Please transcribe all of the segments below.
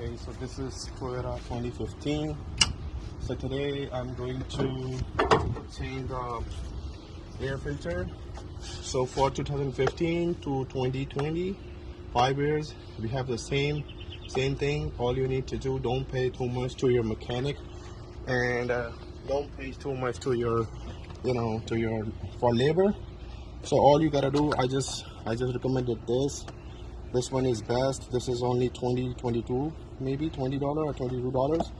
Okay, so this is Corolla 2015. So today I'm going to change the air filter. So for 2015 to 2020, 5 years, we have the same thing. All you need to do, don't pay too much to your mechanic, and don't pay too much to your, for labor. So all you gotta do, I just recommended this. This one is best. This is only $22, maybe $20 or $22.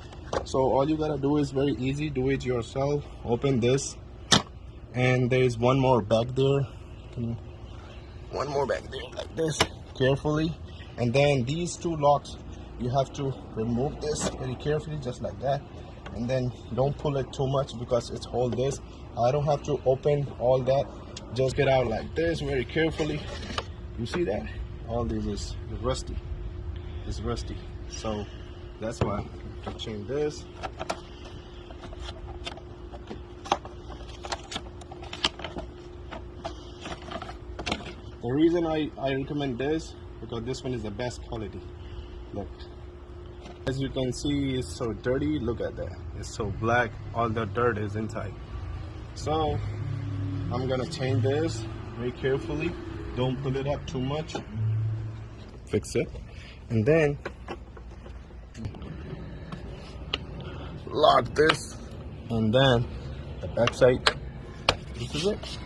So all you gotta do is very easy. Do it yourself. Open this, and there is one more back there. One more back there, like this, carefully. And then these two locks, you have to remove this very carefully, just like that. And then don't pull it too much because it's all this. I don't have to open all that. Just get out like this very carefully. You see that? All this is rusty. It's rusty. So that's why I change this. The reason I recommend this, because this one is the best quality. Look, as you can see, it's so dirty. Look at that. It's so black. All the dirt is inside. So I'm gonna change this very carefully. Don't pull it up too much. Fix it, and then lock this, and then the back side. This is it.